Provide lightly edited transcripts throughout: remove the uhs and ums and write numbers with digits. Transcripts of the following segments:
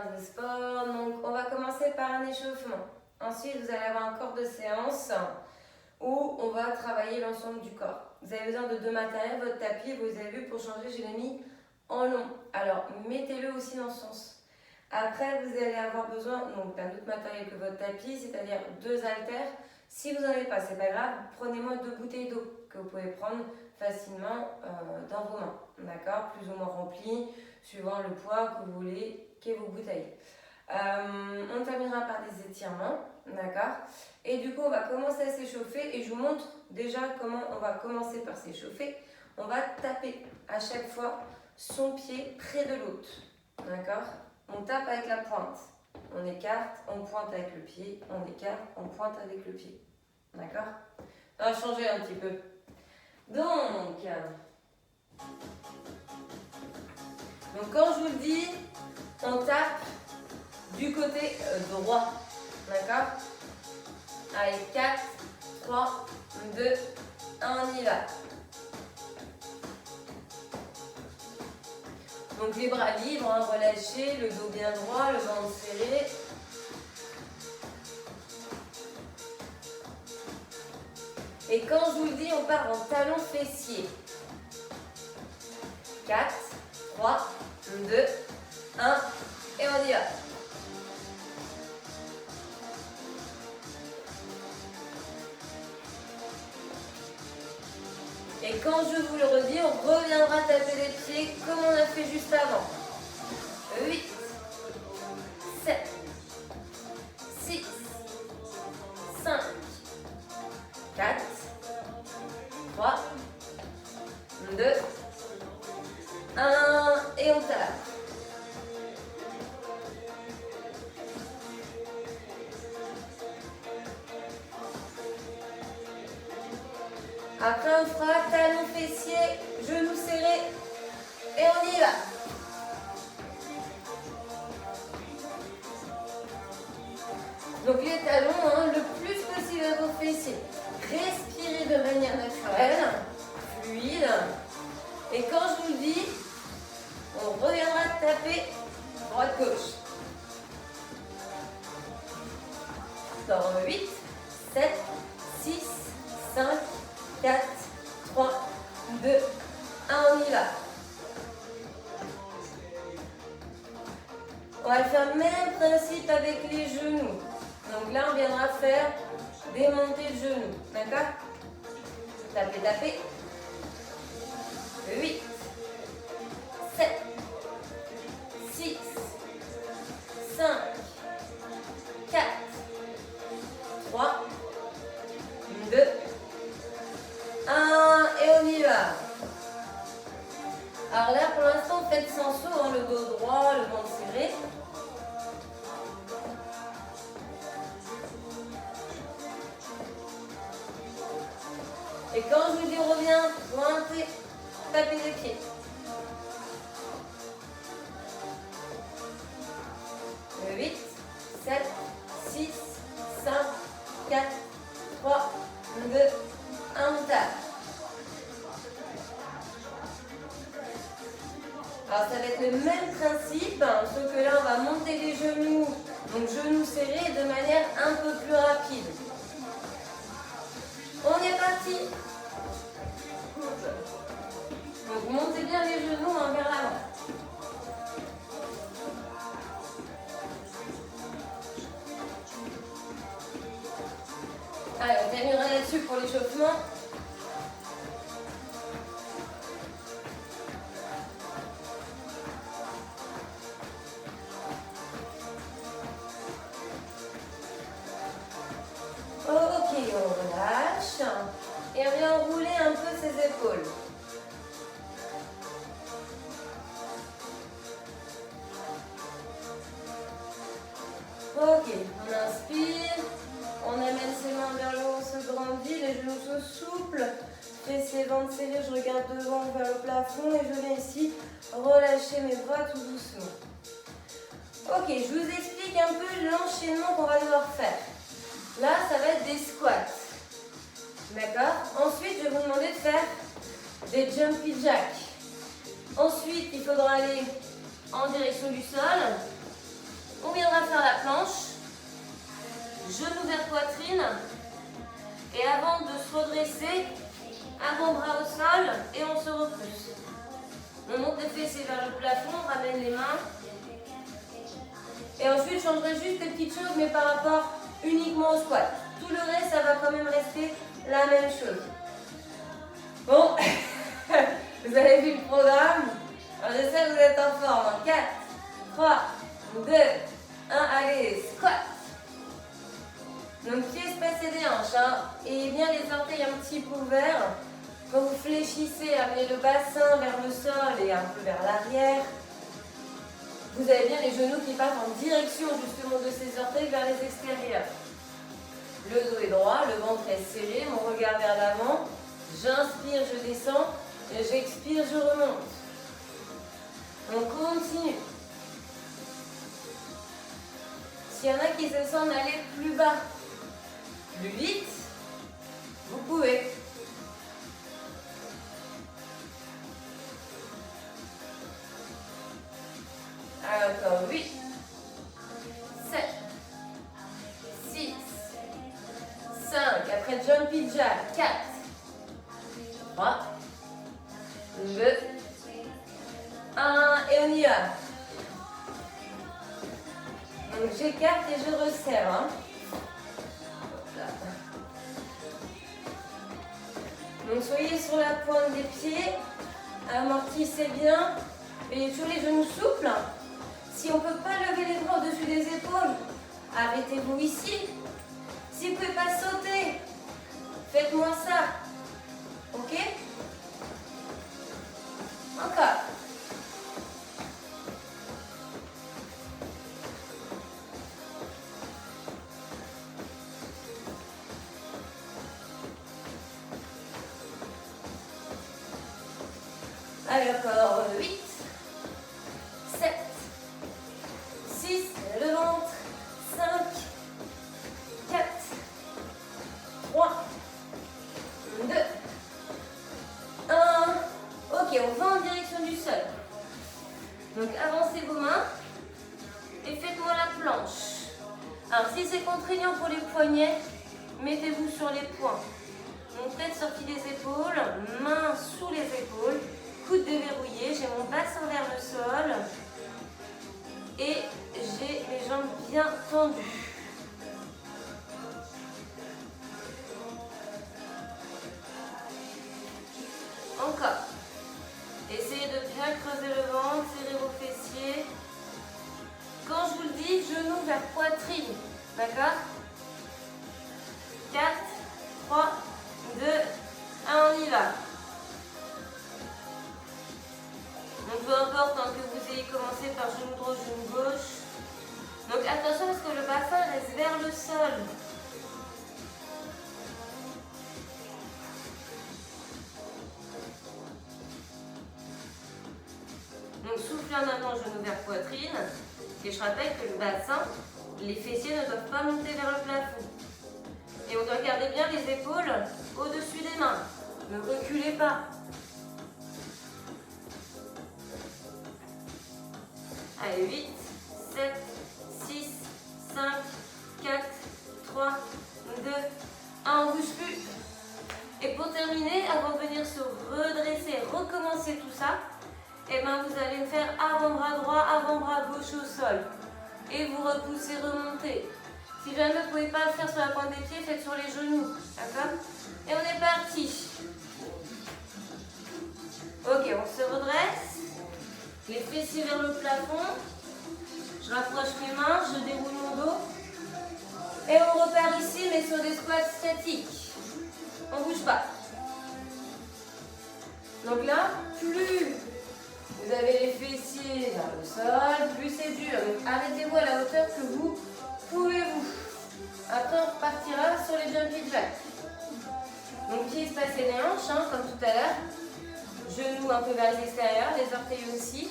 séance de sport. Donc, on va commencer par un échauffement. Ensuite, vous allez avoir un corps de séance où on va travailler l'ensemble du corps. Vous avez besoin de deux matériels. Votre tapis, vous avez vu, pour changer, je l'ai mis en long. Alors, mettez-le aussi dans ce sens. Après, vous allez avoir besoin d'un autre matériel que votre tapis, c'est-à-dire deux haltères. Si vous n'en avez pas, c'est pas grave. Prenez-moi 2 bouteilles d'eau que vous pouvez prendre facilement dans vos mains. D'accord? Plus ou moins remplies, suivant le poids que vous voulez qu'est vos bouteilles. On terminera par des étirements. D'accord? Et du coup, on va commencer à s'échauffer et je vous montre déjà comment on va commencer par s'échauffer. On va taper à chaque fois son pied près de l'autre. D'accord? On tape avec la pointe. On écarte, on pointe avec le pied, on écarte, on pointe avec le pied. D'accord? On va changer un petit peu. Donc quand je vous le dis, on tape du côté droit. D'accord? Allez, 4, 3, 2, 1, on y va. Donc les bras libres, relâchés, le dos bien droit, le ventre serré. Et quand je vous le dis, on part en talon fessier. 4, 3, 2, 1, et on y va. Et quand je vous le redis, on reviendra taper les pieds comme on a fait juste avant. 8, 7, 6, 5, 4, 3, 2, 1, et on tape. Après, on fera talon fessier, genou serré, et on y va. Donc les talons, le plus possible à vos fessiers. Respirez de manière naturelle, fluide. Et quand je vous le dis, on reviendra taper droite-gauche. Dans 8, 7, 6, 5, 4, 3, 2, 1, on y va. On va faire le même principe avec les genoux. Donc là, on viendra faire des montées de genoux. D'accord? Tapez, tapez. 8, 7, 6, 5, 4, 3, 2, 1, et on y va. Alors là, pour l'instant, faites sans saut, le dos droit, le ventre serré. Et quand je vous dis reviens, pointez, tapez les pieds. 8, 7, 6, 5, 4, 3, 2, 1, on tape. Alors ça va être le même principe, sauf que là on va monter les genoux, donc genoux serrés de manière un peu plus rapide. On est parti. Donc montez bien les genoux vers l'avant. Allez, on terminera là-dessus pour l'échauffement. Ok, on relâche. Et on vient rouler un peu ses épaules. Ok, on inspire. On amène ses mains vers le haut, on se grandit, les genoux sont souples. Fessiers, ventre serré, je regarde devant vers le plafond et je viens ici relâcher mes bras tout doucement. Ok, je vous explique un peu l'enchaînement qu'on va devoir faire. Là, ça va être des squats. D'accord? Ensuite, je vais vous demander de faire des jumpy jacks. Ensuite, il faudra aller en direction du sol. On viendra faire la planche, genou vers poitrine, et avant de se redresser, avant-bras au sol, et on se repousse. On monte les fessiers vers le plafond, on ramène les mains, et ensuite je changerai juste des petites choses, mais par rapport uniquement au squat. Tout le reste, ça va quand même rester la même chose. Bon, vous avez vu le programme. Alors j'espère que vous êtes en forme. 4, 3, 2, 1, allez, squat. Donc pieds espacés des hanches, hein, et bien les orteils un petit peu ouverts. Quand vous fléchissez, amenez le bassin vers le sol et un peu vers l'arrière. Vous avez bien les genoux qui passent en direction justement de ces orteils vers les extérieurs. Le dos est droit, le ventre est serré, mon regard vers l'avant. J'inspire, je descends, et j'expire, je remonte. On continue. S'il y en a qui se sentent aller plus bas, plus vite, vous pouvez. Encore 8, 7, 6, 5, après jumpy jack, 4, 3, 2, 1, et on y va. Donc j'écarte et je resserre. Hein. Donc soyez sur la pointe des pieds, amortissez bien, ayez toujours les genoux souples. Si on ne peut pas lever les bras au-dessus des épaules, arrêtez-vous ici. Si vous ne pouvez pas sauter, faites-moi ça. Ok? Encore. Allez, encore 8, 7, 6, le ventre, 5, 4, 3, 2, 1. Ok, on va en direction du sol. Donc avancez vos mains et faites-moi la planche. Alors si c'est contraignant pour les poignets, mettez-vous sur les poings. Donc tête sortie des épaules, mains sous les épaules. Coude déverrouillé, j'ai mon bassin vers le sol et j'ai mes jambes bien tendues. Encore. Essayez de bien creuser le ventre, serrez vos fessiers. Quand je vous le dis, genoux vers poitrine. D'accord? 4, 3, 2, 1, on y va. Donc peu importe hein, que vous ayez commencé par genou droit, genou gauche. Donc attention parce que le bassin reste vers le sol. Donc soufflez en avant, genou vers poitrine. Et je rappelle que le bassin, les fessiers ne doivent pas monter vers le plafond. Et on doit garder bien les épaules au-dessus des mains. Ne reculez pas. Allez, 8, 7, 6, 5, 4, 3, 2, 1, on ne bouge plus. Et pour terminer, avant de venir se redresser, recommencer tout ça, et ben vous allez faire avant-bras droit, avant-bras gauche au sol. Et vous repoussez, remontez. Si jamais vous ne pouvez pas le faire sur la pointe des pieds, faites sur les genoux. D'accord? Et on est parti. Ok, on se redresse. Les fessiers vers le plafond. Je rapproche mes mains, je déroule mon dos. Et on repart ici, mais sur des squats statiques. On ne bouge pas. Donc là, plus vous avez les fessiers vers le sol, plus c'est dur. Donc arrêtez-vous à la hauteur que vous pouvez-vous. Après, on repartira sur les jumpy jacks. Donc pieds espacés les hanches, hein, comme tout à l'heure. Genoux un peu vers les extérieurs, les orteils aussi.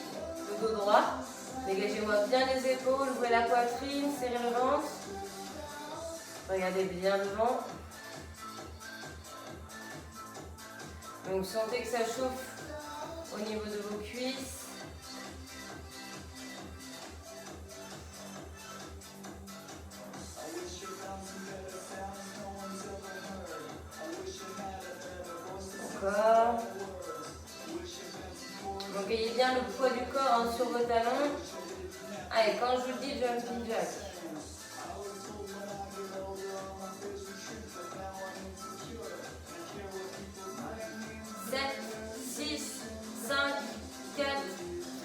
Le dos droit. Dégagez-moi bien les épaules, ouvrez la poitrine, serrez le ventre. Regardez bien devant. Donc sentez que ça chauffe au niveau de vos cuisses. Donc ayez bien le poids du corps sur vos talons. Allez, quand je vous dis jumping jack. 7, 6, 5, 4,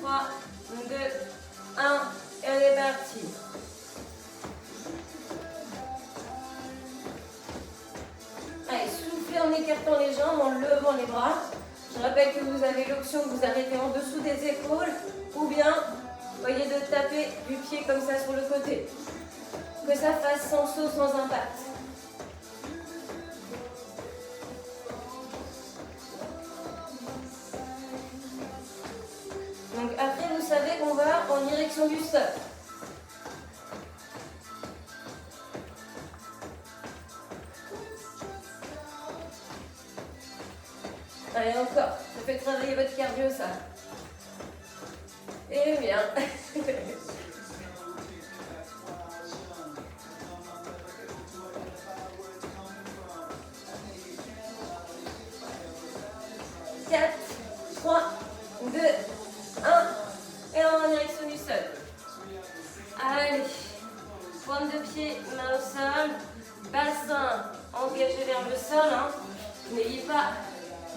3, 2, 1, et on est parti. Allez, soufflez en écartant les jambes, en levant les bras. Je rappelle que vous avez l'option de vous arrêter en dessous des épaules ou bien, voyez, de taper du pied comme ça sur le côté. Que ça fasse sans saut, sans impact. Donc après, vous savez qu'on va en direction du sol. Allez, encore. Ça fait travailler votre cardio, ça. Et bien. 4, 3, 2, 1. Et on va en direction du sol. Allez. Pointe de pied, main au sol. Bassin engagé vers le sol. Hein. N'ayez pas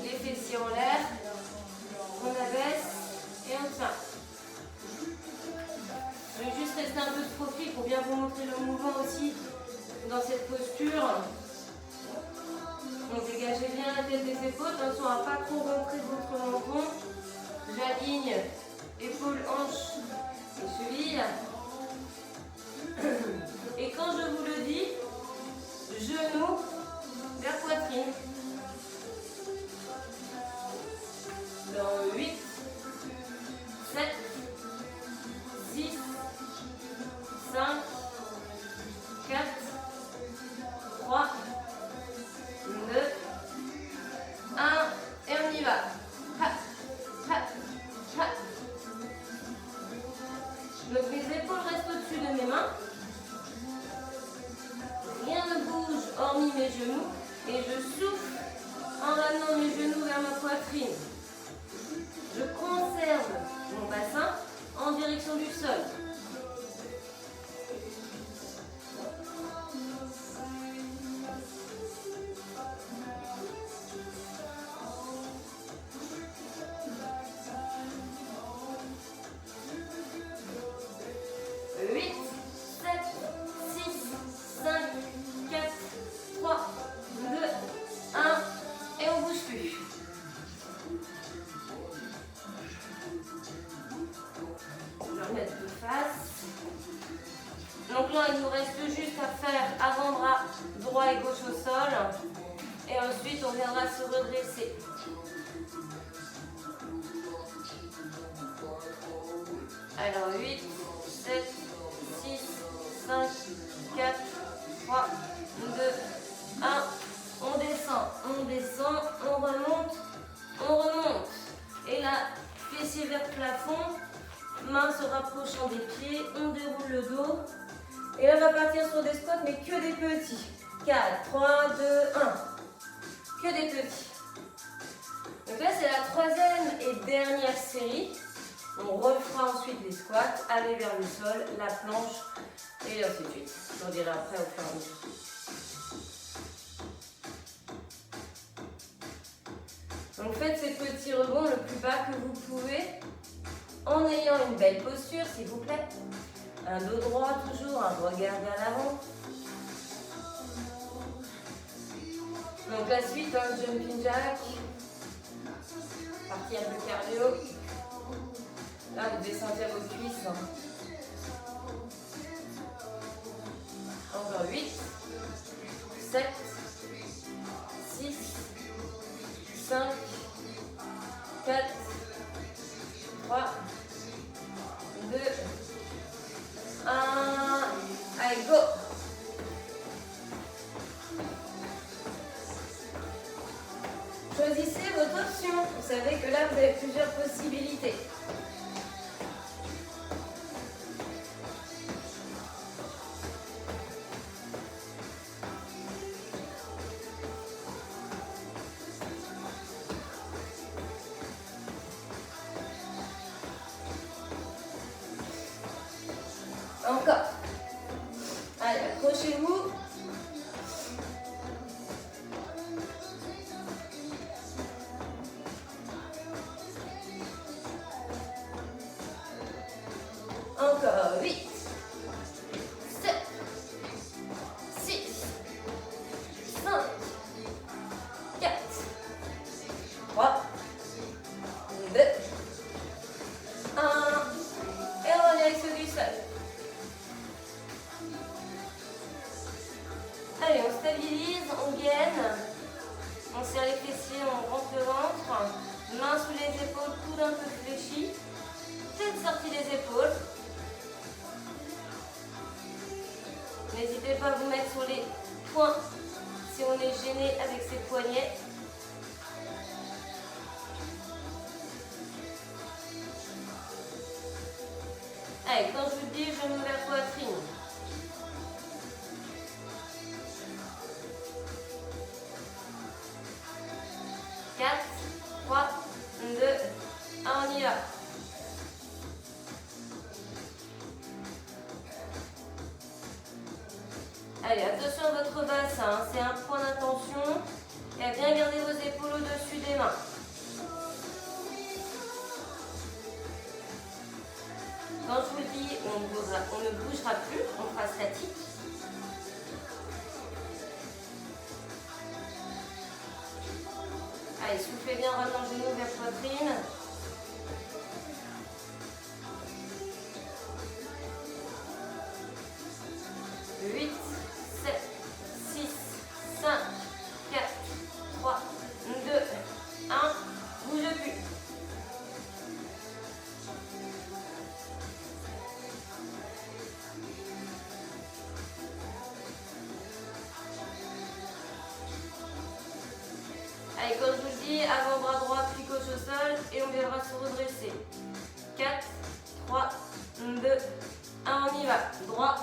les fessiers en l'air. On abaisse et on tient. Je vais juste rester un peu de profil pour bien vous montrer le mouvement aussi dans cette posture. Donc dégagez bien la tête des épaules, attention à ne pas trop rentrer votre menton. J'aligne épaules, hanches et chevilles. Et quand je vous le dis, genoux vers poitrine. Dans 8, 7, 6, 5, 4, 3, 2, 1, et on y va. Ha, ha, ha. Donc mes épaules restent au-dessus de mes mains. Rien ne bouge hormis mes genoux. Et je souffle en ramenant mes genoux vers ma poitrine. Je conserve mon bassin en direction du sol. Donc là, il nous reste juste à faire avant-bras droit et gauche au sol. Et ensuite, on viendra se redresser. Alors, 8, 7, 6, 5, 4, 3, 2, 1. On descend, on remonte. Et là, fessier vers le plafond, main se rapprochant des pieds, on déroule le dos. Et là, on va partir sur des squats, mais que des petits. 4, 3, 2, 1. Que des petits. Donc là, c'est la troisième et dernière série. On refera ensuite des squats, aller vers le sol, la planche, et ainsi de suite. Je vous dirai après au fur et à mesure. Donc faites ces petits rebonds le plus bas que vous pouvez, en ayant une belle posture, s'il vous plaît. Un dos droit toujours, un regard vers l'avant. Donc la suite, un jumping jack. Partie un peu cardio. Là, vous devez sentir vos cuisses. Encore 8, 7, 6, 5, 4, 3, 2, 1. Allez, go! Choisissez votre option. Vous savez que là, vous avez plusieurs possibilités. Encore. Allez, accrochez-vous. Encore 8, 7, 6, 5, 4, 3, 2, 1. Et on revient avec ceux du sol. Allez, on stabilise, on gaine. On serre les fessiers, on rentre le ventre. Mains sous les épaules, coude un peu fléchi. Tête sortie des épaules. N'hésitez pas à vous mettre sur les poings si on est gêné avec ses poignets. Allez, quand je vous dis, je mets la poitrine. Quatre, 3, 2, 1, on y va. Allez, attention à votre bassin, hein, c'est un point d'attention. Et à bien garder vos épaules au-dessus des mains. Quand je vous le dis, on ne bougera plus, on fera statique. Allez, soufflez bien, rallongez-nous vers poitrine. Huit, 7, 6, 5, 4, 3, 2, 1. Bougez plus. Allez, comme je vous le dis, avant-bras droit, puis gauche au sol et on viendra se redresser. 4, 3, 2, 1, on y va. Droit,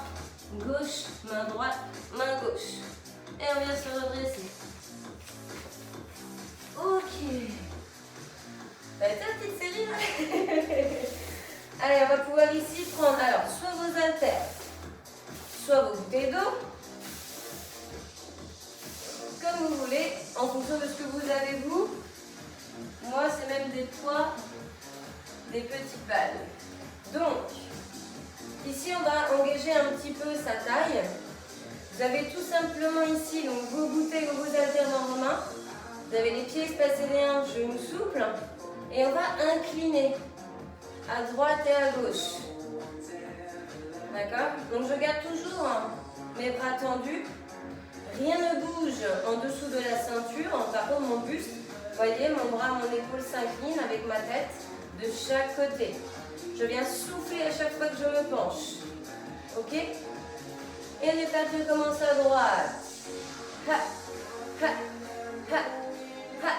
gauche, main droite, main gauche. Et on vient se redresser. Ok. Ça va être une petite série là. Allez, on va pouvoir ici prendre alors soit vos haltères, soit vos bouteilles d'eau. Comme vous voulez, en fonction de ce que vous avez vous. Moi, c'est même des poids, des petites balles. Donc, ici, on va engager un petit peu sa taille. Vous avez tout simplement ici donc, vos bouteilles ou vos haltères dans vos mains. Vous avez les pieds espacés les uns, genoux souples. Et on va incliner à droite et à gauche. D'accord? Donc, je garde toujours mes bras tendus. Rien ne bouge en dessous de la ceinture. Par contre, mon buste, vous voyez, mon bras, mon épaule s'incline avec ma tête de chaque côté. Je viens souffler à chaque fois que je me penche. Ok? Et on est parti, on commence à droite. Ha, ha, ha, ha.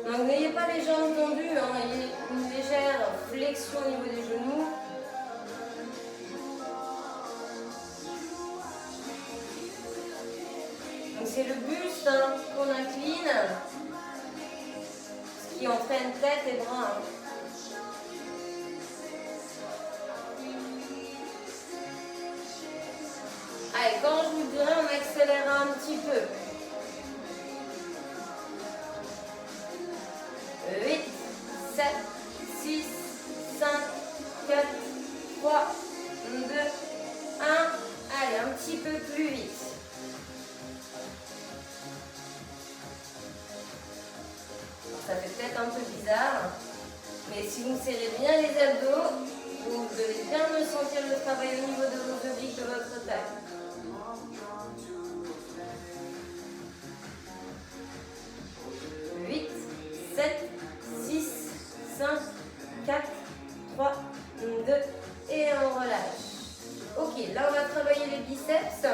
Donc n'ayez pas les jambes tendues, hein, ayez une légère flexion au niveau des genoux. Donc c'est le buste hein, qu'on incline, ce qui entraîne tête et bras. Hein. Allez, quand je vous dirai, on accélérera un petit peu. 8, 7, 6, 5, 4, 3, 2, 1. Allez, un petit peu plus vite. Ça fait peut-être un peu bizarre, mais si vous serrez bien les abdos, vous devez bien ressentir le travail au niveau de vos obliques, de votre taille. 8, 7, 6, 5, 4, 3, 2 et on relâche. Ok, là on va travailler les biceps,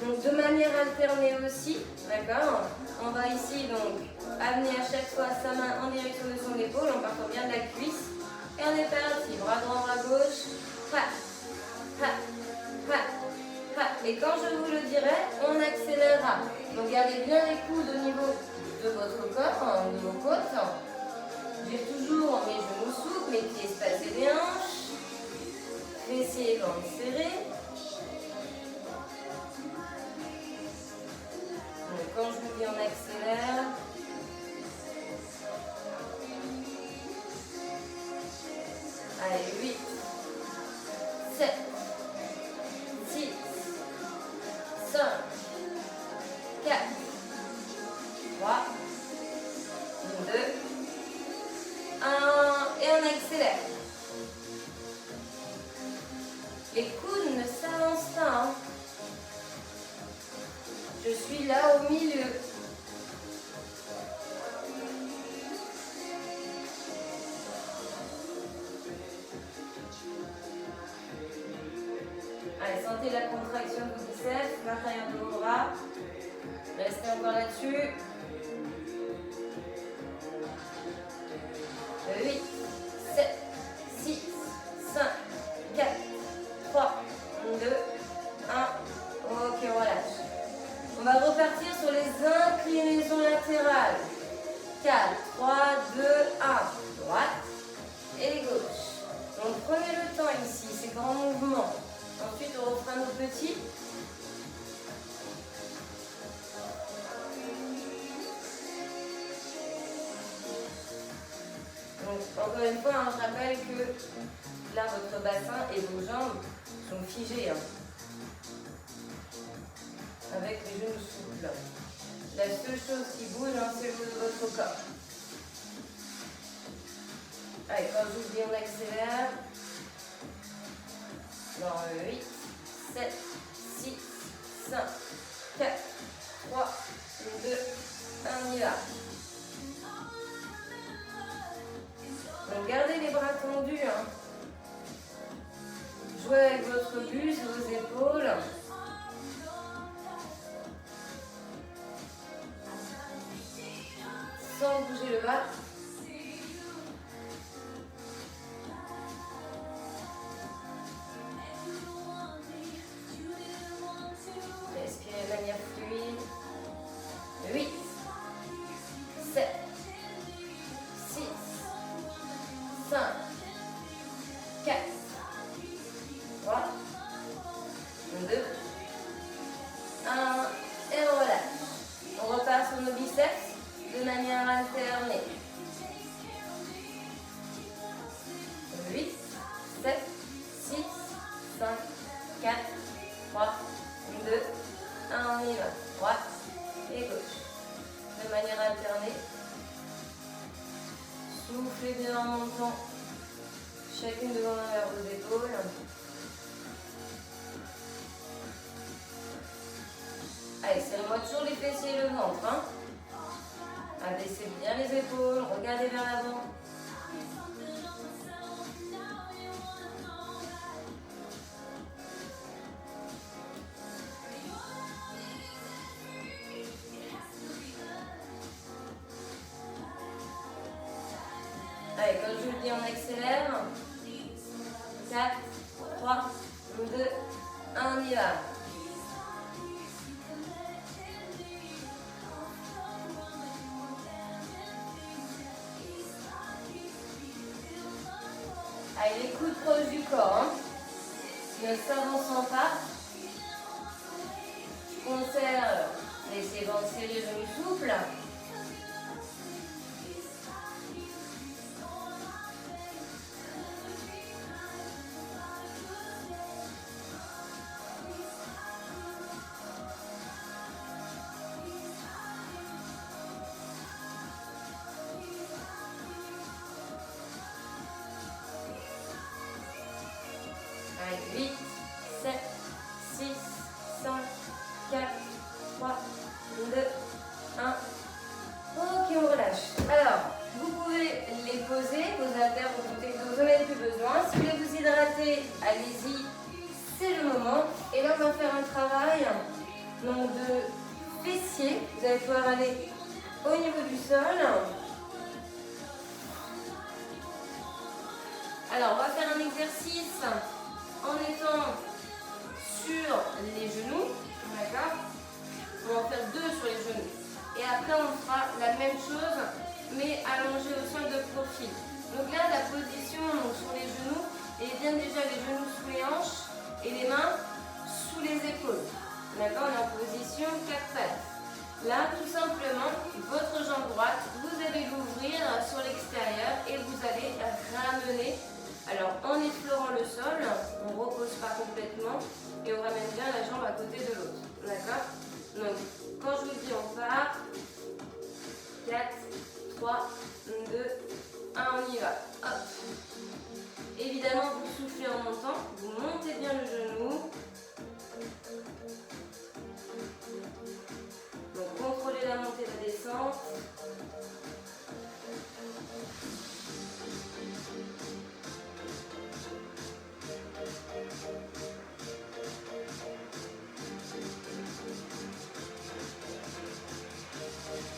donc de manière alternée aussi, d'accord? On va ici donc amener à chaque fois sa main en direction de son épaule en partant bien de la cuisse. Et on est parti, bras droit, bras gauche, ha, ha, ha, ha. Et quand je vous le dirai, on accélérera. Donc gardez bien les coudes au niveau de votre corps, de vos côtes. J'ai toujours mes genoux souples, mes pieds espacés des hanches. Fessiers fessiers, ventre serré. Donc, quand je vous dis, on accélère. Allez, 8, 7, 6, 5, 4, 3, 2, 1, et on accélère. Les coudes ne s'avancent pas. Hein. Je suis là au milieu. Allez, sentez la contraction de vos biceps, l'intérieur de vos bras. Restez encore là-dessus. 8, 7, 6, 5, 4, 3, 2, 1. Ok, on relâche. On va repartir sur les inclinaisons latérales. 4, 3, 2, 1. Droite et gauche. Donc prenez le temps ici, ces grands mouvements. Ensuite, on refera nos petits. Donc, encore une fois, hein, je rappelle que là, votre bassin et vos jambes sont figés. Hein, avec les genoux souples. La seule chose qui bouge, hein, c'est votre corps. Allez, quand je vous dis, on accélère. Dans 8, 7, 6, 5, 4, 3, 2, 1, on y va. Donc gardez les bras tendus. Hein. Jouez avec votre buste, vos épaules. Sans bouger le bas. Respirez de manière fluide. 8, 7, 6, 5, 4, 3, 2, 1, et on relâche. On repart sur nos biceps de manière alternée. 8, 7, 6, 5, 4, 3, 2, 1, on y va. Droite et gauche. De manière alternée. Soufflez bien en montant. Chacune de vos mains vers vos épaules. Allez, serrez-moi toujours les fessiers et le ventre. Hein. Abaissez bien les épaules, regardez vers l'avant. Allez, quand je vous le dis, on accélère. 4, 3, 2, 1, on y va. Allez, les coudes proches du corps, hein. Ne s'avançant pas. Je conserve les ventres serrés, genoux souples. Allez, 8, 7, 6, 5, 4, 3, 2, 1. Ok, on relâche. Alors, vous pouvez les poser, vos haltères, vos côtés, vous n'en avez plus besoin. Si vous voulez vous hydrater, allez-y, c'est le moment. Et là, on va faire un travail donc, de fessiers. Vous allez pouvoir aller au niveau du sol. Alors, on va faire un exercice en étant sur les genoux, d'accord? On va en faire 2 sur les genoux. Et après, on fera la même chose, mais allongé au sol de profil. Donc là, la position donc, sur les genoux, et bien déjà les genoux sous les hanches. D'accord, on est en position 4 pattes. Là, tout simplement, votre jambe droite, vous allez l'ouvrir sur l'extérieur et vous allez ramener. Alors, en effleurant le sol, on ne repose pas complètement et on ramène bien la jambe à côté de l'autre. D'accord? Donc, quand je vous dis on part, 4, 3, 2, 1, on y va. Hop. Évidemment, vous soufflez en montant, vous montez bien le genou. Donc, contrôlez la montée et la descente.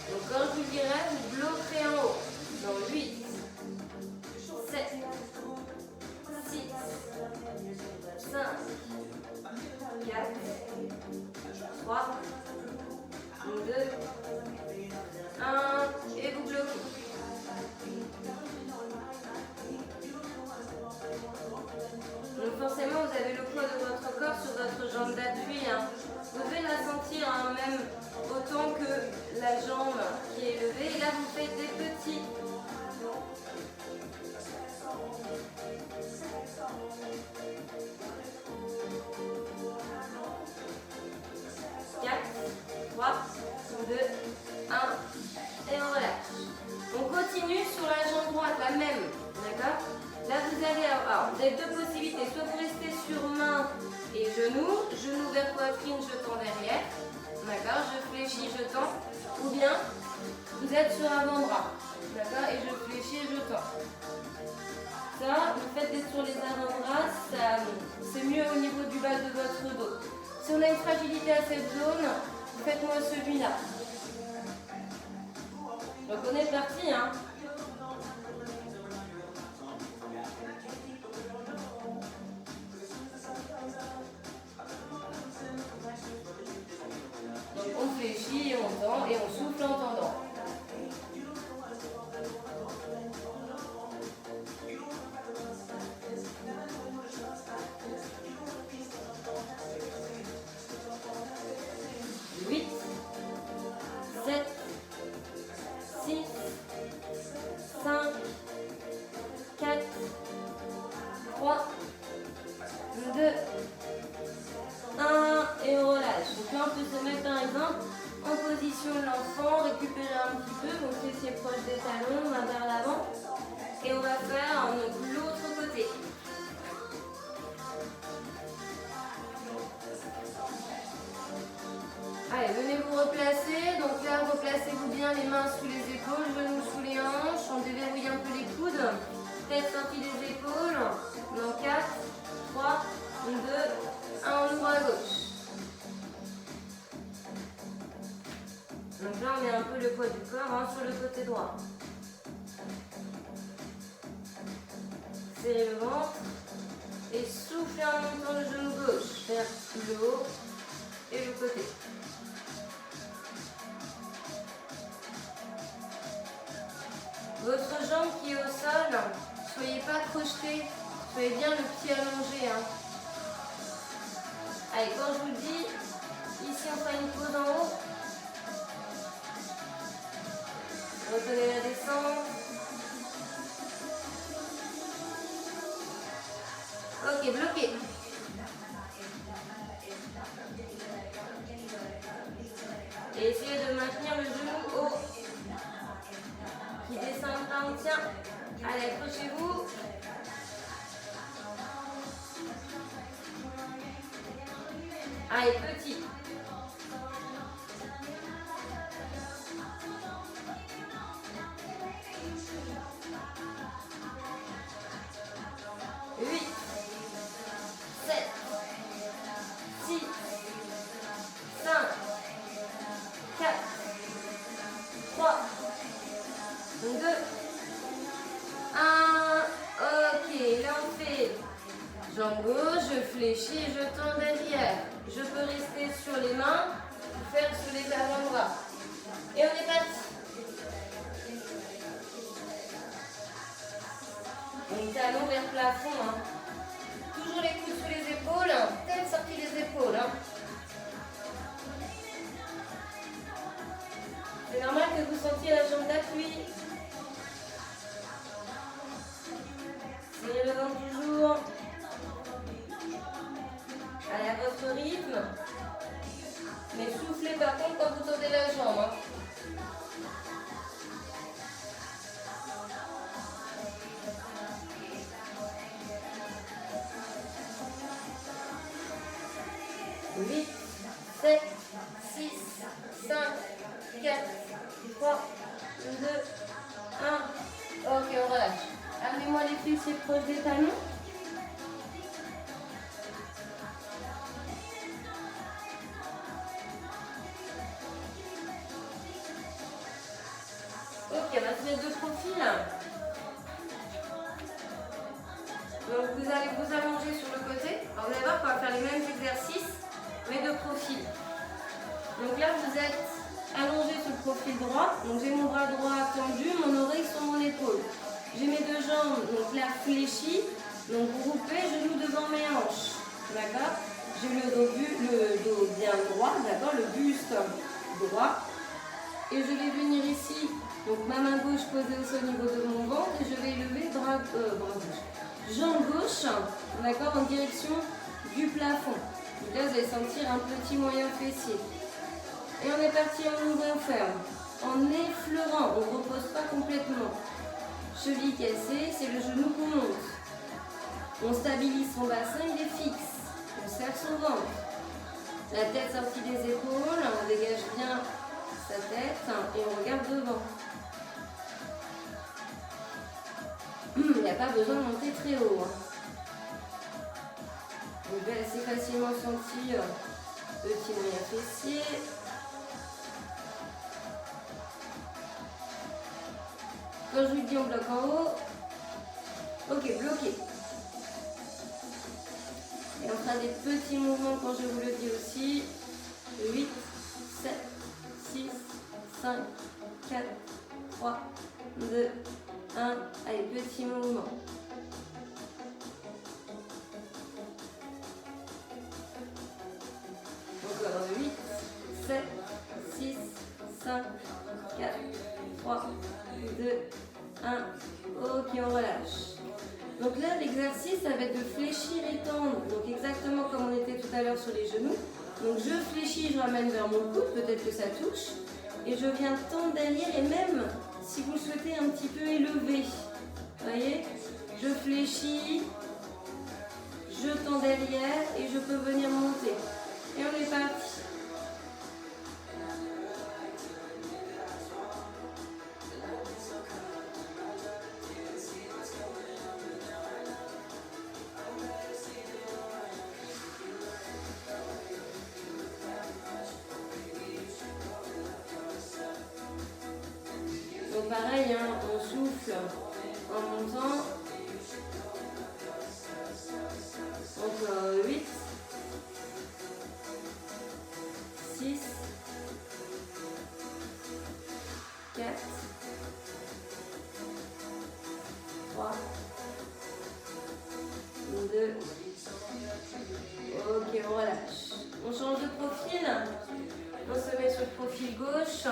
Donc, quand je vous dirai, vous bloquerez en haut. Donc, 8, 7, 6, 5, 4, 3, 2, 1, et vous bloquez. Donc forcément, vous avez le poids de votre corps sur votre jambe d'appui. Vous devez la sentir même autant que la jambe qui est levée. Et là, vous faites des petits. Et on relâche. On continue sur la jambe droite, la même. D'accord? Là, vous allez avoir vous avez deux possibilités. Soit vous restez sur main et genou vers poitrine, je tends derrière. D'accord? Je fléchis, je tends. Ou bien, vous êtes sur avant-bras. D'accord? Et je fléchis, je tends. Ça, le fait d'être sur les avant-bras, c'est mieux au niveau du bas de votre dos. Si on a une fragilité à cette zone, faites-moi celui-là. Donc on est parti, hein. Donc on fléchit et on tend et on souffle en tendant. Proche des talons, main vers l'avant. Et on va faire l'autre côté. Allez, venez vous replacer. Donc là, replacez-vous bien les mains sous les épaules, genoux sous les hanches. On déverrouille un peu les coudes. Tête sortie des épaules. Donc 4, 3, 2, 1, on ouvre à gauche. Donc là, on met un peu le poids du corps sur le côté droit. Serrez le ventre et soufflez en montant le genou gauche vers le haut et le côté. Votre jambe qui est au sol, soyez pas crocheté, soyez bien le pied allongé. Allez, quand je vous dis, ici on fait une pause en haut. Retenez la descente. Ok, bloqué. Et essayez de maintenir le genou haut. Qui descend pas, on tient. Allez, accrochez-vous. Allez, petit. Jambe gauche, je fléchis et je tends derrière. Je peux rester sur les mains ou faire sur les avant-bras. Et on est parti. Donc talon vers plafond. Toujours les coudes sous les épaules. Tête sortie des épaules. que vous sentiez la jambe d'appui. Serrez le ventre toujours. Allez, à votre rythme. Mais soufflez par contre quand vous tendez la jambe. Hein. Huit, 7, 6, 5, 4, 3, 2, 1. Ok, on relâche. Amenez-moi les fessiers proches des talons. Ok, on va se mettre de profil. Donc vous allez vous allonger sur le côté. Alors vous allez voir qu'on va faire les mêmes exercices, mais de profil. Donc là, vous êtes allongé sur le profil droit. Donc j'ai mon bras droit tendu, mon oreille sur mon épaule. J'ai mes deux jambes, donc là fléchies. Donc groupées, genoux devant mes hanches. D'accord? J'ai le dos bien droit, d'accord? Le buste droit. Et je vais venir ici, donc ma main gauche posée aussi au niveau de mon ventre. Et je vais lever bras gauche. Jambe gauche, d'accord? En direction du plafond. Donc là, vous allez sentir un petit moyen fessier. Et on est parti en mouvement ferme. En effleurant, on ne repose pas complètement. Cheville cassée, c'est le genou qu'on monte. On stabilise son bassin, il est fixe. On serre son ventre. La tête sortie des épaules, on dégage bien sa tête et on regarde devant. Il n'y a pas besoin de monter très haut. On peut assez facilement sentir le petit moyen fessier. Quand je vous dis on bloque en haut, ok, bloqué. Et on fera des petits mouvements quand je vous le dis aussi. 8, 7, 6, 5, 4, 3, 2, 1. Allez, petit mouvement. Encore 8, 7, 6, 5, 4, 3, 2, 1. Ok, on relâche. Donc là, l'exercice, ça va être de fléchir et tendre. Donc exactement comme on était tout à l'heure sur les genoux. Donc je fléchis, je ramène vers mon coude, peut-être que ça touche. Et je viens tendre derrière et même, si vous le souhaitez, un petit peu élever. Vous voyez? Je fléchis, je tends derrière et je peux venir monter. Et on est parti. Donc pareil, hein, on souffle en montant. Donc 8, 6, 4, 3, 2. Ok, on relâche. On change de profil. On se met sur le profil gauche.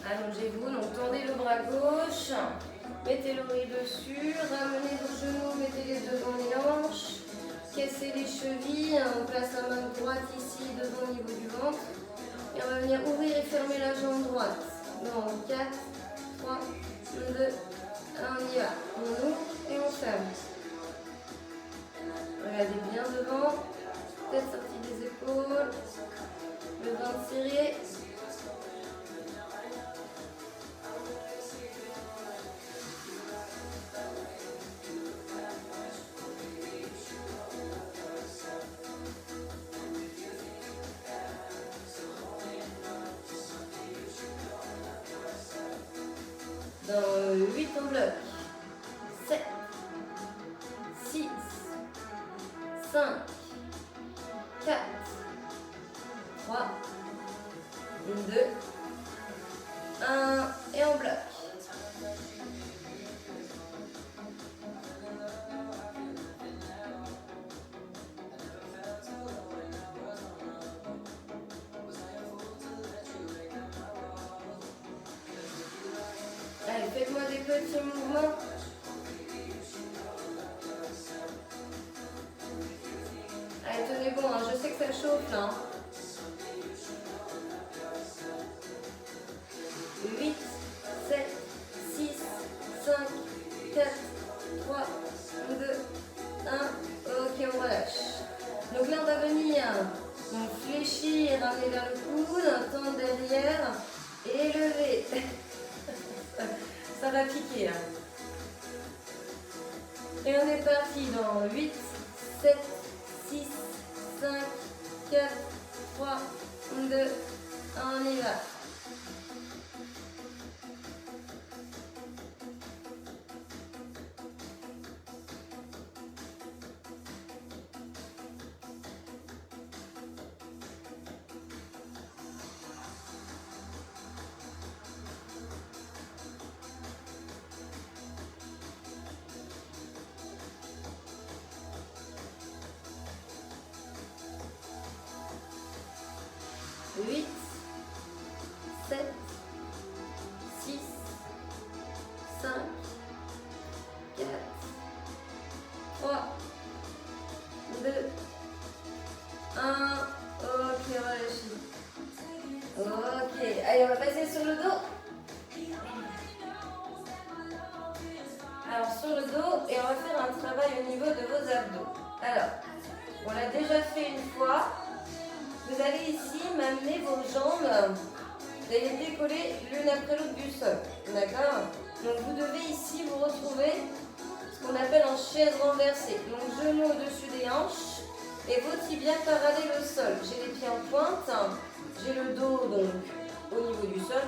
Allongez-vous, donc tendez le bras gauche. Mettez l'oreille dessus, ramenez vos genoux, mettez les devant les hanches. Cassez les chevilles, on place la main droite ici devant au niveau du ventre. Et on va venir ouvrir et fermer la jambe droite. Donc 4, 3, 2, 1, on y va. On ouvre et on ferme. Regardez bien devant, tête sortie des épaules, le ventre serré. Dans 8 on bloque. 7, 6, 5, 4, 3, 2, 1 et on bloque. petits mouvements. Allez, tenez bon, hein. Je sais que ça chauffe là. 8, 7, 6, 5, 4, 3, 2, 1. Ok, on relâche. Donc là, on va venir donc, fléchir, ramener vers le coude, tendre derrière et lever. Ça va piquer. Hein. Et on est parti dans 8, 7, 6, 5, 4, 3, 2, 1, on y va. Huit, 7, 6, 5, 4, 3, 2, 1. Ok, relâchez. Ok, allez, on va passer sur le dos. Alors, sur le dos, et on va faire un travail au niveau de vos abdos. Alors, on l'a déjà fait une fois. Vous allez ici m'amener vos jambes, vous allez les décoller l'une après l'autre du sol, d'accord? Donc vous devez ici vous retrouver ce qu'on appelle en chaise renversée. Donc genoux au-dessus des hanches et vos tibias parallèles au sol. J'ai les pieds en pointe, j'ai le dos donc au niveau du sol,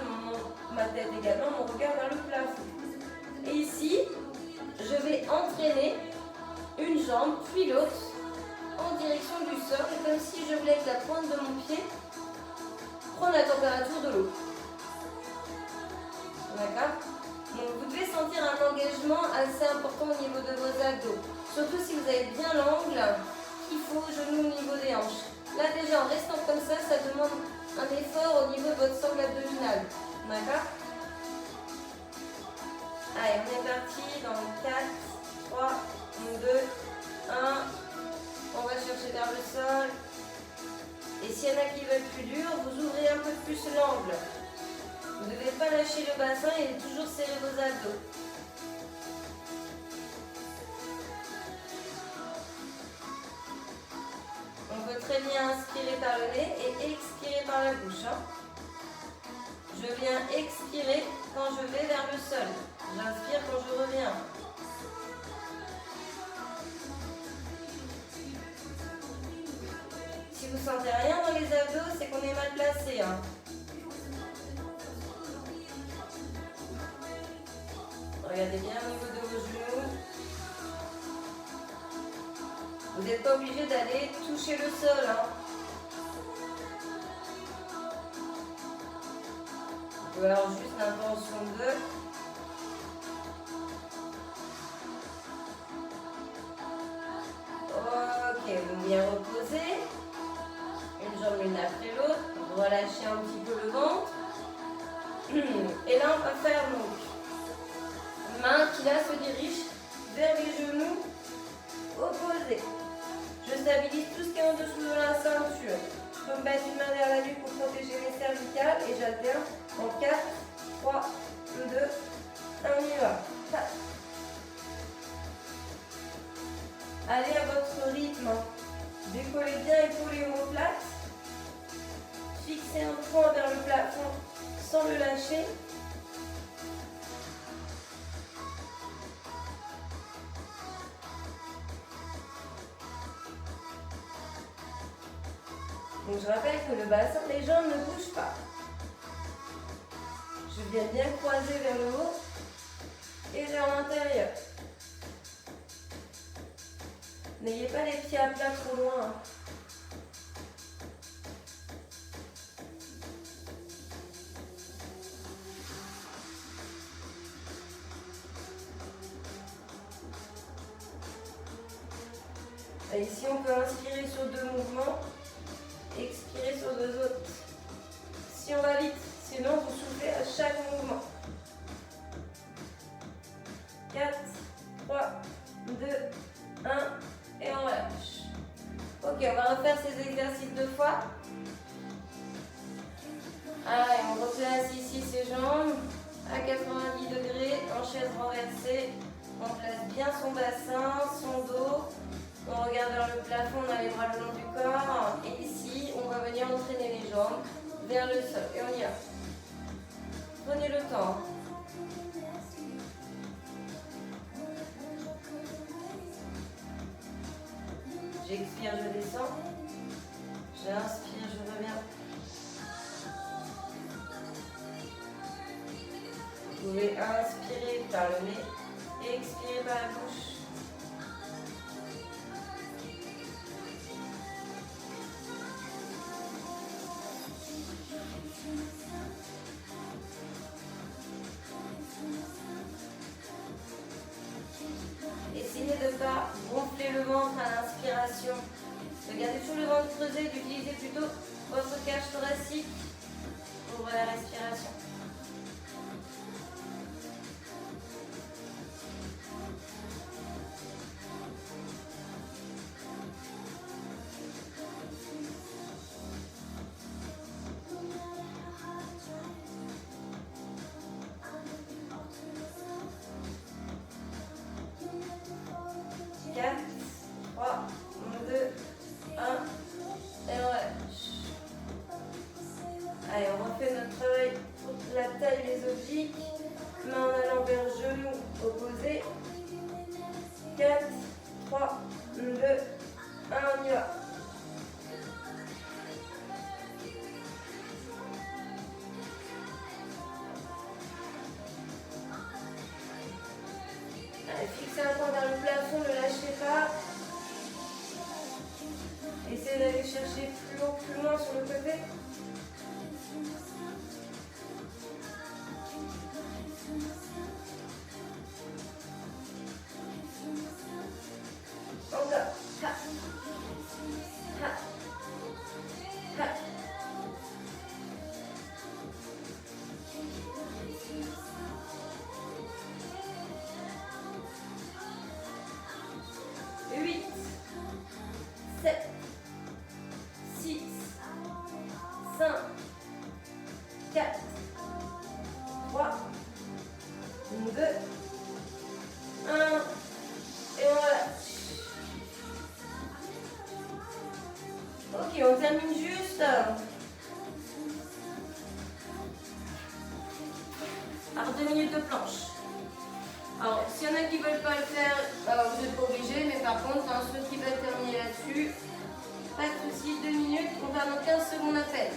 ma tête également, mon regard vers le plafond. Et ici, je vais entraîner une jambe puis l'autre en direction du sol, comme si je voulais avec la pointe de mon pied prendre la température de l'eau. D'accord? Donc vous devez sentir un engagement assez important au niveau de vos abdos. Surtout si vous avez bien l'angle qu'il faut au genou au niveau des hanches. Là déjà en restant comme ça demande un effort au niveau de votre sangle abdominale. D'accord? Allez, on est parti dans 4, 3, 2, 1. On va chercher vers le sol. Et s'il y en a qui veulent plus dur, vous ouvrez un peu plus l'angle. Vous ne devez pas lâcher le bassin et toujours serrer vos abdos. On peut très bien inspirer par le nez et expirer par la bouche. Hein. Je viens expirer quand je vais vers le sol. J'inspire quand je reviens. Si vous ne sentez rien dans les abdos, c'est qu'on est mal placé. Hein. Regardez bien au niveau de vos genoux. Vous n'êtes pas obligé d'aller toucher le sol. Hein. Vous pouvez avoir juste l'intention de... Ok, vous bien reposer. Une jambe l'une après l'autre. Relâchez un petit peu le ventre. Et là, on va faire donc main qui là se dirige vers les genoux opposés. Je stabilise tout ce qui est en dessous de la ceinture. Je peux me mettre une main derrière la nuque pour protéger mes cervicales et j'alterne en 4, 3, 2, 1, on y va. 4. Allez à votre rythme. Décollez bien épaules et omoplates. Fixez un point vers le plafond sans le lâcher. Donc je rappelle que le bassin des jambes ne bouge pas. Je viens bien croiser vers le haut et vers l'intérieur. N'ayez pas les pieds à plat trop loin. Et ici, on peut inspirer sur 2 mouvements, expirer sur 2 autres. Si on va vite, sinon vous soufflez à chaque mouvement. 4, 3, 2, 1 et on relâche. Ok, on va refaire ces exercices 2 fois. Allez, on replace ici ses jambes à 90 degrés en chaise renversée. On place bien son bassin, son dos. On regarde vers le plafond, on a les bras le long du corps. Et ici, on va venir entraîner les jambes vers le sol. Et on y va. Prenez le temps. J'expire, je descends. J'inspire, je reviens. Vous pouvez inspirer par le nez et expirer par la bouche. Essayez de ne pas gonfler le ventre à l'inspiration. De garder toujours le ventre creusé, d'utiliser plutôt votre cage thoracique pour la respiration. Allez, on refait notre œil, la taille, les obliques, main en allant vers le genou opposé. 4, 3, 2, 1, on y va. Allez, fixez un point vers le plafond, ne lâchez pas. Essayez d'aller chercher plus haut, plus loin sur le côté. Encore. Ha. Ha. Ha. Huit, 7, 6, 5, 4, 3, 2, 1, et on relâche. Ok, on termine juste par 2 minutes de planche. Alors, s'il y en a qui ne veulent pas le faire, vous n'êtes pas obligés, mais par contre, ceux qui veulent terminer là-dessus, pas de soucis, 2 minutes, on va dans 15 secondes à peine.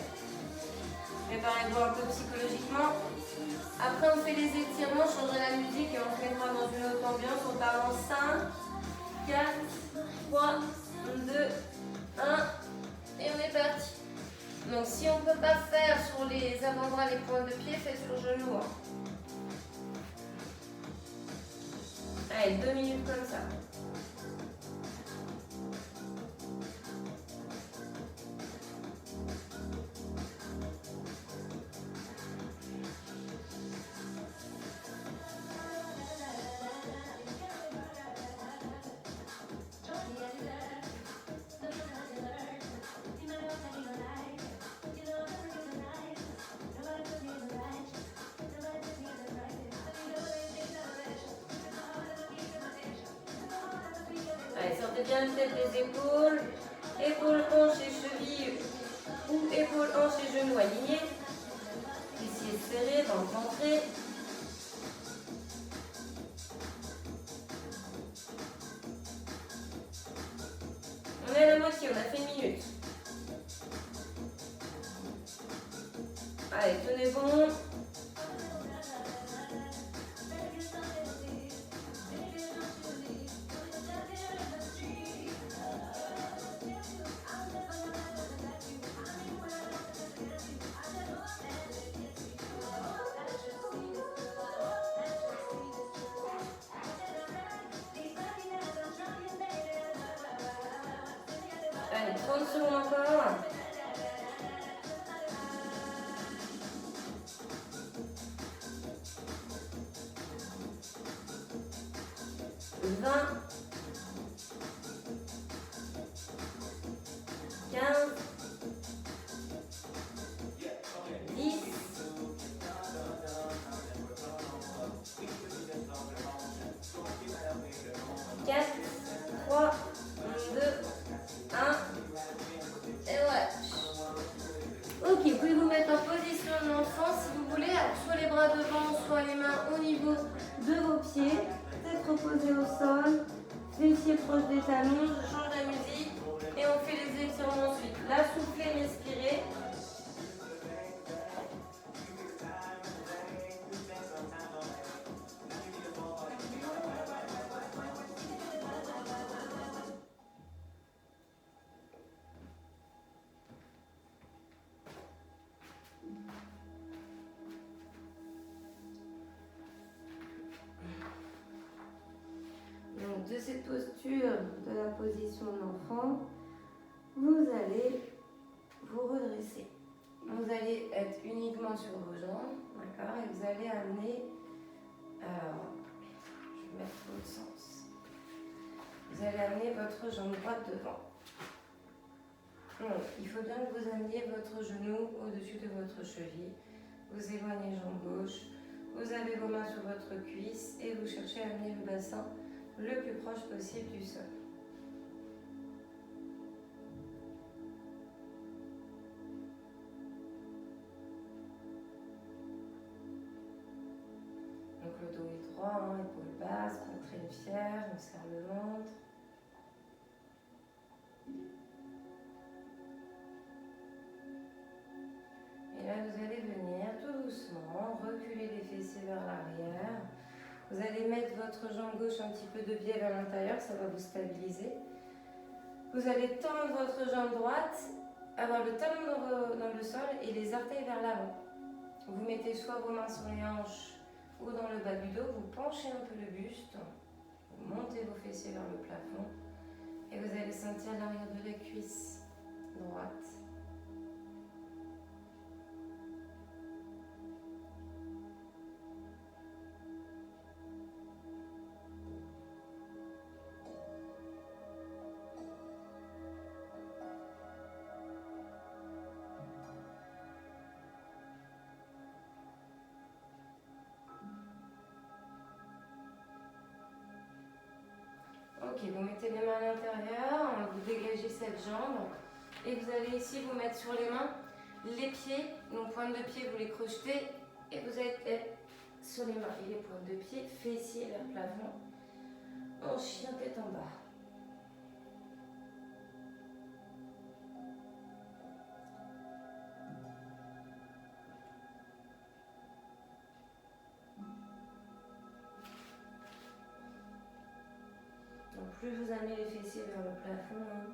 Préparez-vous un peu psychologiquement. Après, on fait les étirements, on changera la musique et on se mettra dans une autre ambiance. On part en 5, 4, 3, 2, 1, et on est parti. Donc, si on ne peut pas faire sur les avant-bras, les pointes de pied, faites sur le genou. Allez, 2 minutes comme ça. Allez, sortez bien peut-être les épaules, épaules, hanches et chevilles ou épaules, hanches et genoux alignés. Essayez de serrer dans le ventre. On est à la moitié, on a fait 1 minute. Allez, tenez bon. Allez, 30 secondes encore. 20, 15, 10, 4, 3, 2, 1, et voilà. Ok, vous pouvez vous mettre en position d'enfant si vous voulez, soit les bras devant, soit les mains au niveau de vos pieds, tête reposée au sol, fessiers proches des talons, je change la musique et on fait les étirements ensuite. Là, soufflez, respirez. De cette posture de la position de l'enfant, vous allez vous redresser. Vous allez être uniquement sur vos jambes, d'accord, et vous allez amener, alors, je vais mettre l'autre sens. Vous allez amener votre jambe droite devant. Donc, il faut bien que vous ameniez votre genou au-dessus de votre cheville. Vous éloignez jambe gauche. Vous avez vos mains sur votre cuisse et vous cherchez à amener le bassin le plus proche possible du sol. Donc le dos est droit, hein, épaule basse, poitrine fière, on serre le ventre. Et là vous allez venir tout doucement, reculer les fessiers vers l'arrière. Vous allez mettre votre jambe gauche un petit peu de biais vers l'intérieur, ça va vous stabiliser. Vous allez tendre votre jambe droite, avoir le talon dans le sol et les orteils vers l'avant. Vous mettez soit vos mains sur les hanches ou dans le bas du dos, vous penchez un peu le buste, vous montez vos fessiers vers le plafond et vous allez sentir l'arrière de la cuisse droite. Ok, vous mettez les mains à l'intérieur, vous dégagez cette jambe et vous allez ici vous mettre sur les mains, les pieds, donc pointe de pied vous les crochetez et vous êtes sur les mains et les pointes de pied, fessiers vers le plafond, en chien tête en bas. Donc plus vous amenez les fessiers vers le plafond, hein,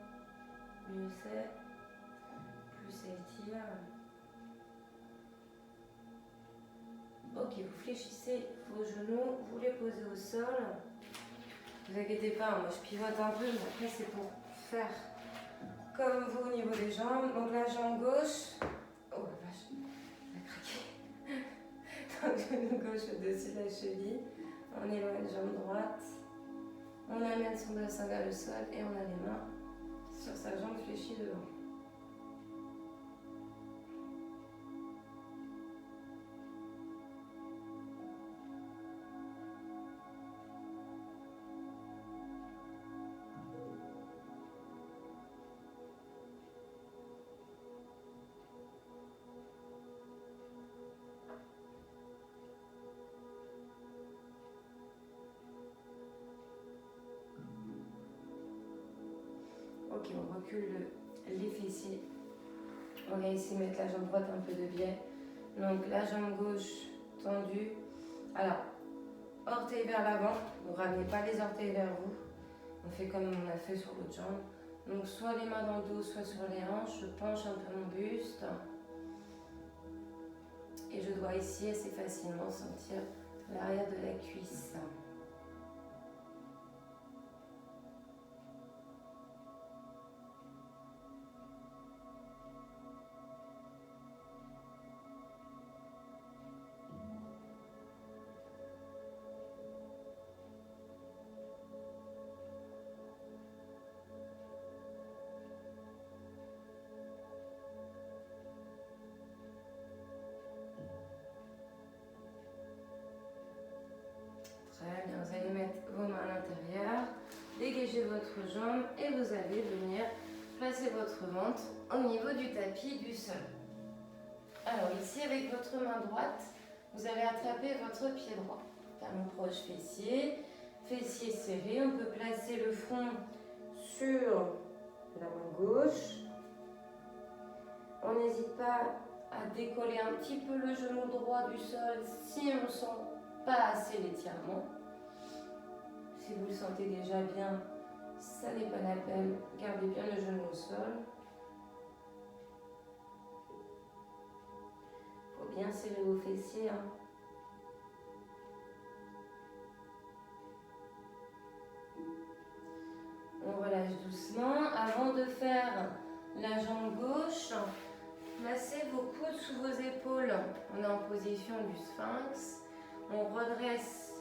mieux c'est, plus ça étire. Ok, vous fléchissez vos genoux, vous les posez au sol. Ne vous inquiétez pas, moi je pivote un peu, mais après c'est pour faire comme vous au niveau des jambes. Donc la jambe gauche, oh la vache, ça a craqué. Donc genou gauche au-dessus de la cheville, on éloigne jambe droite, on amène son bassin vers le sol et on a les mains sur sa jambe fléchie devant. Ok, on recule les fessiers. On va ici mettre la jambe droite un peu de biais. Donc la jambe gauche tendue. Alors, orteils vers l'avant. Ne ramenez pas les orteils vers vous. On fait comme on a fait sur l'autre jambe. Donc soit les mains dans le dos, soit sur les hanches. Je penche un peu mon buste. Et je dois ici assez facilement sentir l'arrière de la cuisse. allégez votre jambe et vous allez venir placer votre ventre au niveau du tapis, du sol. Alors ici, avec votre main droite, vous allez attraper votre pied droit. Talon proche fessier, fessier serré. On peut placer le front sur la main gauche. On n'hésite pas à décoller un petit peu le genou droit du sol si on ne sent pas assez l'étirement. Si vous le sentez déjà bien, ça n'est pas la peine. Gardez bien le genou au sol. Il faut bien serrer vos fessiers. On relâche doucement. Avant de faire la jambe gauche, placez vos coudes sous vos épaules. On est en position du sphinx. On redresse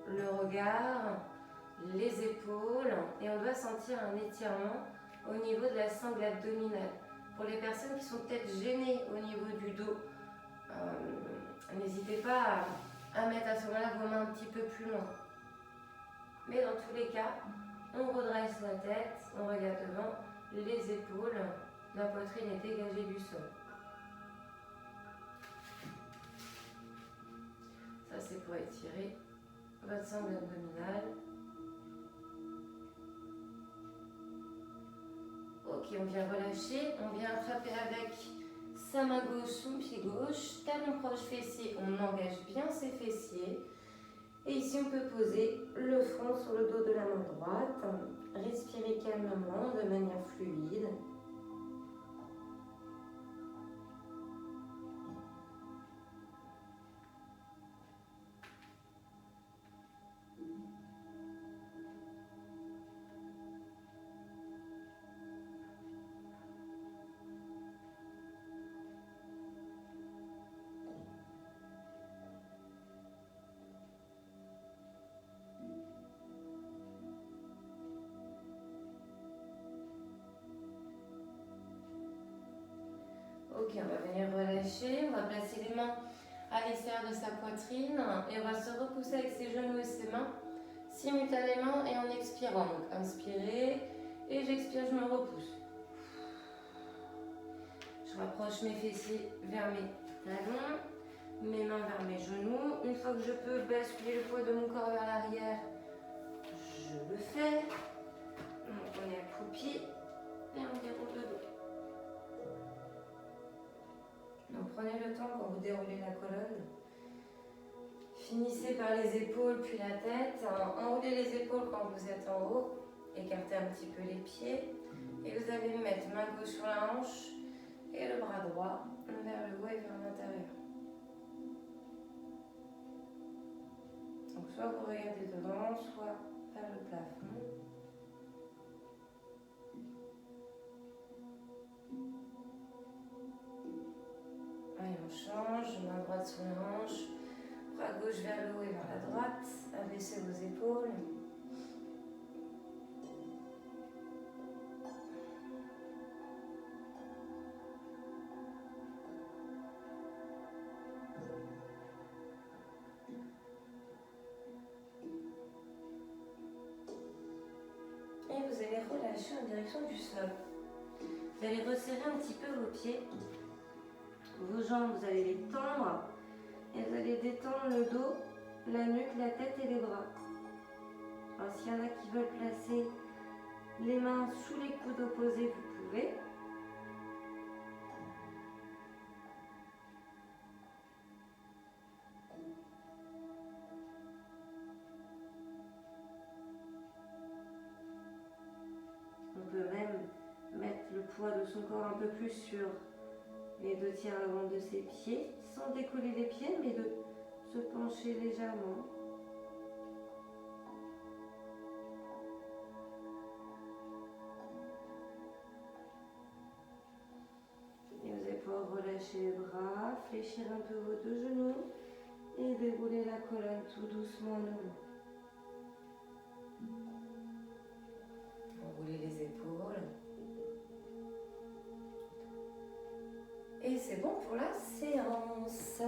le regard, les épaules et on doit sentir un étirement au niveau de la sangle abdominale. Pour les personnes qui sont peut-être gênées au niveau du dos, n'hésitez pas à mettre à ce moment-là vos mains un petit peu plus loin. Mais dans tous les cas, on redresse la tête, on regarde devant, les épaules, la poitrine est dégagée du sol. Ça, c'est pour étirer votre sangle abdominale. Ok, on vient relâcher, on vient attraper avec sa main gauche, son pied gauche, talon proche fessier, on engage bien ses fessiers. Et ici, on peut poser le front sur le dos de la main droite. Respirez calmement, de manière fluide. Ok, on va venir relâcher, on va placer les mains à l'extérieur de sa poitrine et on va se repousser avec ses genoux et ses mains simultanément et en expirant. Donc inspirez et j'expire, je me repousse. Je rapproche mes fessiers vers mes talons, mes mains vers mes genoux. Une fois que je peux basculer le poids de mon corps vers l'arrière, je le fais. Donc on est accroupi et on déroule le dos. Donc prenez le temps quand vous déroulez la colonne. Finissez par les épaules puis la tête. Enroulez les épaules quand vous êtes en haut. Écartez un petit peu les pieds. Et vous allez mettre main gauche sur la hanche et le bras droit vers le haut et vers l'intérieur. Donc soit vous regardez devant, soit vers le plafond. Allez, on change, main droite sur la hanche, bras gauche vers le haut et vers la droite, abaissez vos épaules. Et vous allez relâcher en direction du sol. Vous allez resserrer un petit peu vos pieds. Vos jambes, vous allez les tendre et vous allez détendre le dos, la nuque, la tête et les bras. Alors s'il y en a qui veulent placer les mains sous les coudes opposés, vous pouvez. On peut même mettre le poids de son corps un peu plus sur les deux tiers avant de ses pieds, sans décoller les pieds, mais de se pencher légèrement. Et vous allez pouvoir relâcher les bras, fléchir un peu vos deux genoux et dérouler la colonne tout doucement en haut. Enroulez les épaules. Et c'est bon pour la séance.